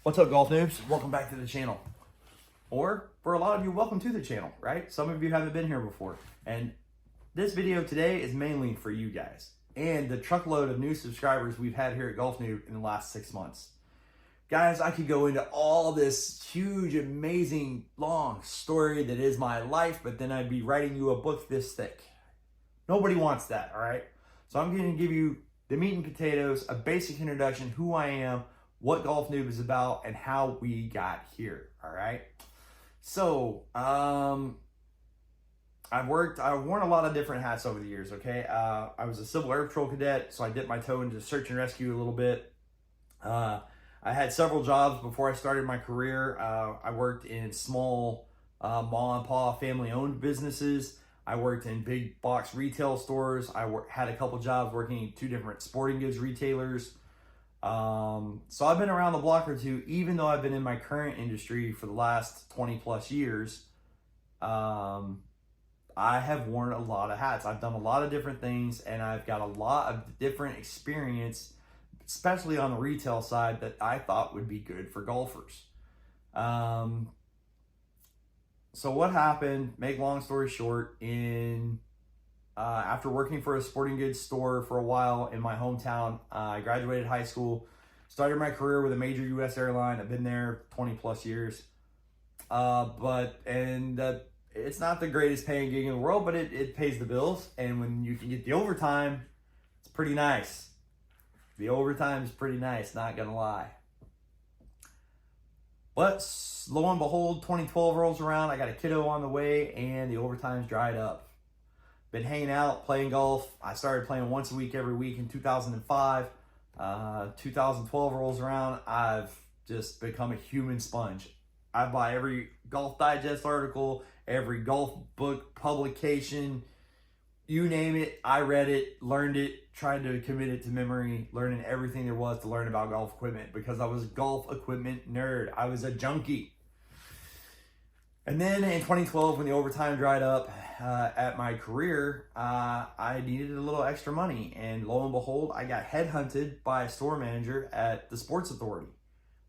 What's up, Golf Noobs? Welcome back to the channel. Or, for a lot of you, welcome to the channel, right? Some of you haven't been here before. And this video today is mainly for you guys and the truckload of new subscribers we've had here at Golf Noob in the last 6 months. Guys, I could go into all this huge, amazing, long story that is my life, but then I'd be writing you a book this thick. Nobody wants that, all right? So I'm going to give you the meat and potatoes, a basic introduction, who I am, what Golf Noob is about, and how we got here, all right? So, I've worn a lot of different hats over the years, okay? I was a Civil Air Patrol cadet, so I dipped my toe into search and rescue a little bit. I had several jobs before I started my career. I worked in small mom and pop family-owned businesses. I worked in big box retail stores. Had a couple jobs working in 2 different sporting goods retailers. So I've been around the block or two, even though I've been in my current industry for the last 20 plus years. I have worn a lot of hats. I've done a lot of different things, and I've got a lot of different experience, especially on the retail side, that I thought would be good for golfers. So what happened, make long story short, after working for a sporting goods store for a while in my hometown, I graduated high school, started my career with a major U.S. airline. I've been there 20 plus years. It's not the greatest paying gig in the world, but it pays the bills. And when you can get the overtime, it's pretty nice. The overtime is pretty nice, not gonna lie. But lo and behold, 2012 rolls around, I got a kiddo on the way, and the overtime's dried up. Been hanging out, playing golf. I started playing once a week, every week in 2005. 2012 rolls around, I've just become a human sponge. I buy every Golf Digest article, every golf book, publication, you name it. I read it, learned it, tried to commit it to memory, learning everything there was to learn about golf equipment because I was a golf equipment nerd. I was a junkie. And then in 2012, when the overtime dried up at my career, I needed a little extra money. And lo and behold, I got headhunted by a store manager at the Sports Authority,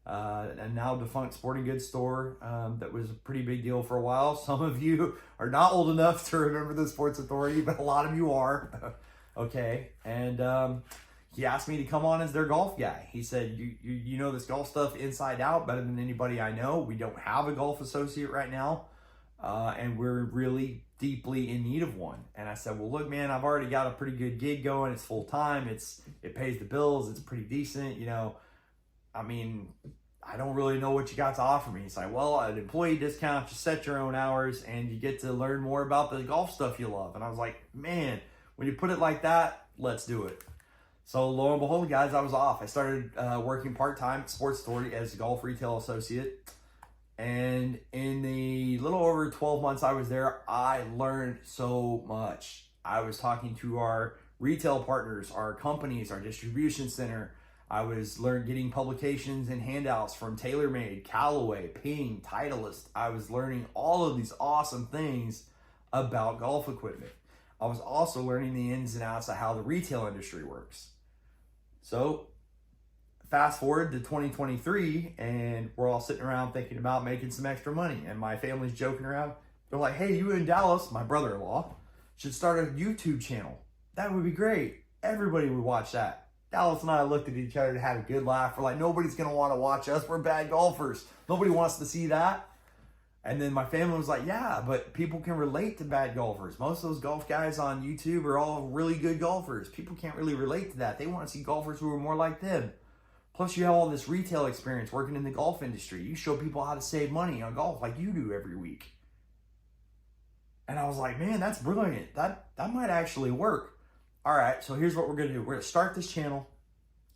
a now defunct sporting goods store that was a pretty big deal for a while. Some of you are not old enough to remember the Sports Authority, but a lot of you are. Okay. And he asked me to come on as their golf guy. He said, you know this golf stuff inside out better than anybody I know. We don't have a golf associate right now, and we're really deeply in need of one. And I said, well, look, man, I've already got a pretty good gig going. It's full time. It pays the bills. It's pretty decent. You know, I mean, I don't really know what you got to offer me. He's like, well, an employee discount, you set your own hours, and you get to learn more about the golf stuff you love. And I was like, man, when you put it like that, let's do it. So lo and behold, guys, I was off. I started working part-time at Sports Authority as a golf retail associate. And in the little over 12 months I was there, I learned so much. I was talking to our retail partners, our companies, our distribution center. I was getting publications and handouts from TaylorMade, Callaway, Ping, Titleist. I was learning all of these awesome things about golf equipment. I was also learning the ins and outs of how the retail industry works. So fast forward to 2023, and we're all sitting around thinking about making some extra money. And my family's joking around. They're like, hey, you in Dallas, my brother-in-law, should start a YouTube channel. That would be great. Everybody would watch that. Dallas and I looked at each other and had a good laugh. We're like, nobody's going to want to watch us. We're bad golfers. Nobody wants to see that. And then my family was like, yeah, but people can relate to bad golfers. Most of those golf guys on YouTube are all really good golfers. People can't really relate to that. They want to see golfers who are more like them. Plus, you have all this retail experience working in the golf industry. You show people how to save money on golf like you do every week. And I was like, man, that's brilliant. That might actually work. All right, so here's what we're going to do. We're going to start this channel.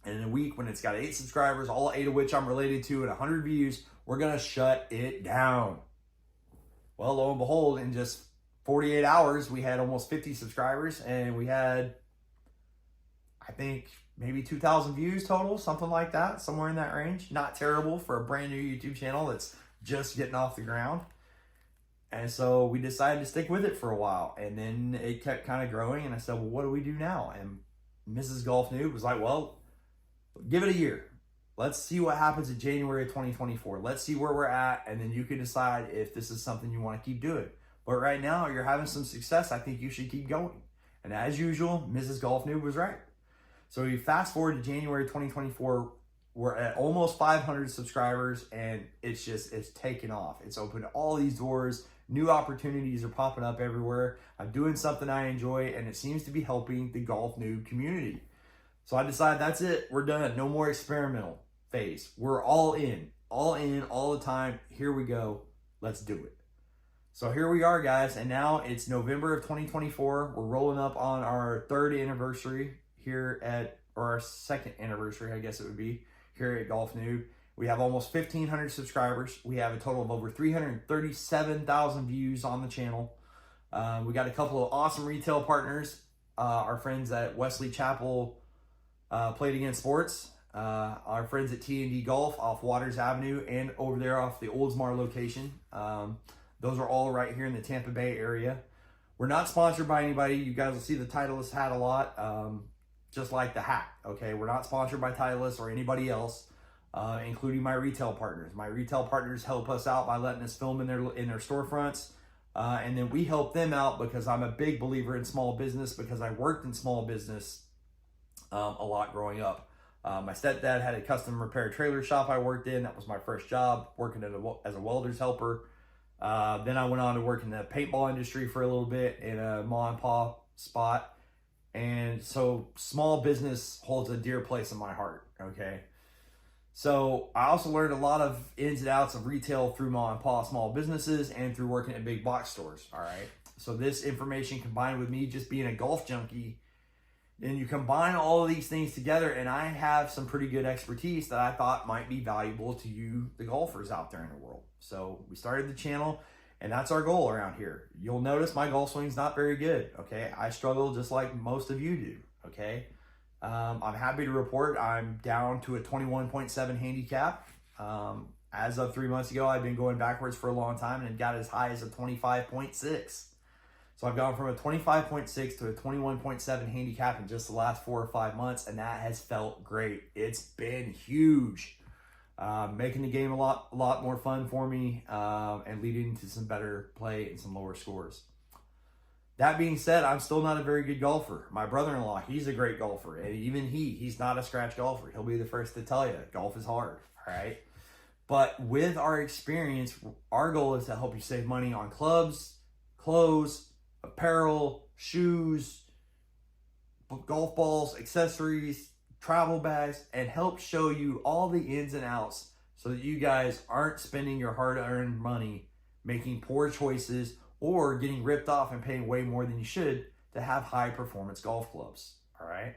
And in a week, when it's got 8 subscribers, all 8 of which I'm related to, and 100 views, we're going to shut it down. Well, lo and behold, in just 48 hours, we had almost 50 subscribers, and we had, I think, maybe 2,000 views total, something like that, somewhere in that range. Not terrible for a brand new YouTube channel that's just getting off the ground. And so we decided to stick with it for a while, and then it kept kind of growing, and I said, well, what do we do now? And Mrs. Golf Noob was like, well, give it a year. Let's see what happens in January of 2024. Let's see where we're at, and then you can decide if this is something you want to keep doing. But right now, you're having some success. I think you should keep going. And as usual, Mrs. Golf Noob was right. So we fast forward to January 2024. We're at almost 500 subscribers, and it's taken off. It's opened all these doors. New opportunities are popping up everywhere. I'm doing something I enjoy, and it seems to be helping the Golf Noob community. So I decided that's it. We're done. No more experimental phase. We're all in, all the time. Here we go. Let's do it. So here we are, guys. And now it's November of 2024. We're rolling up on our 3rd anniversary here or our 2nd anniversary, I guess it would be, here at Golf Noob. We have almost 1,500 subscribers. We have a total of over 337,000 views on the channel. We got a couple of awesome retail partners. Our friends at Wesley Chapel Played Against Sports. Our friends at T&D Golf off Waters Avenue and over there off the Oldsmar location. Those are all right here in the Tampa Bay area. We're not sponsored by anybody. You guys will see the Titleist hat a lot, just like the hat, okay? We're not sponsored by Titleist or anybody else, including my retail partners. My retail partners help us out by letting us film in their storefronts, and then we help them out because I'm a big believer in small business, because I worked in small business a lot growing up. My stepdad had a custom repair trailer shop I worked in. That was my first job, working as a welder's helper. Then I went on to work in the paintball industry for a little bit in a ma and pa spot. And so small business holds a dear place in my heart, okay? So I also learned a lot of ins and outs of retail through ma and pa small businesses and through working at big box stores, all right? So this information combined with me just being a golf junkie, and you combine all of these things together, and I have some pretty good expertise that I thought might be valuable to you, the golfers out there in the world. So we started the channel, and that's our goal around here. You'll notice my golf swing's not very good, okay? I struggle just like most of you do, okay? I'm happy to report I'm down to a 21.7 handicap. As of 3 months ago, I've been going backwards for a long time and got as high as a 25.6. So I've gone from a 25.6 to a 21.7 handicap in just the last 4 or 5 months, and that has felt great. It's been huge. Making the game a lot more fun for me, and leading to some better play and some lower scores. That being said, I'm still not a very good golfer. My brother-in-law, he's a great golfer, and even he's not a scratch golfer. He'll be the first to tell you, golf is hard, all right? But with our experience, our goal is to help you save money on clubs, clothes, apparel, shoes, golf balls, accessories, travel bags, and help show you all the ins and outs so that you guys aren't spending your hard-earned money making poor choices or getting ripped off and paying way more than you should to have high-performance golf clubs, all right?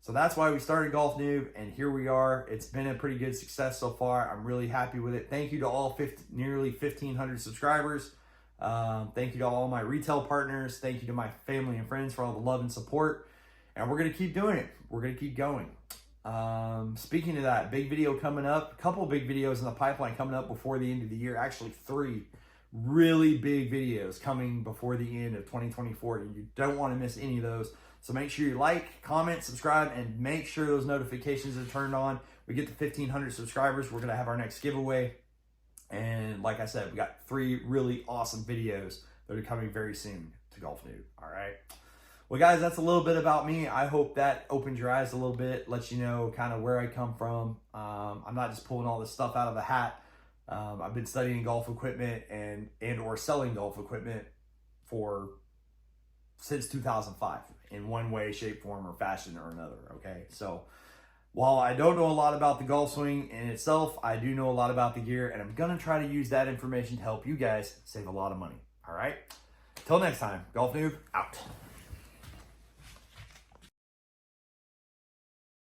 So that's why we started Golf Noob, and here we are. It's been a pretty good success so far. I'm really happy with it. Thank you to all nearly 1,500 subscribers. Thank you to all my retail partners. Thank you to my family and friends for all the love and support. And we're going to keep doing it. We're going to keep going. Speaking of that, big video coming up. A couple of big videos in the pipeline coming up before the end of the year. Actually, 3 really big videos coming before the end of 2024. And you don't want to miss any of those. So make sure you like, comment, subscribe, and make sure those notifications are turned on. We get to 1,500 subscribers. We're going to have our next giveaway. And like I said, we got 3 really awesome videos that are coming very soon to Golf Noob. All right. Well, guys, that's a little bit about me. I hope that opens your eyes a little bit, lets you know kind of where I come from. I'm not just pulling all this stuff out of the hat. I've been studying golf equipment and or selling golf equipment since 2005 in one way, shape, form, or fashion or another, okay? So while I don't know a lot about the golf swing in itself, I do know a lot about the gear, and I'm going to try to use that information to help you guys save a lot of money, all right? Till next time, Golf Noob, out.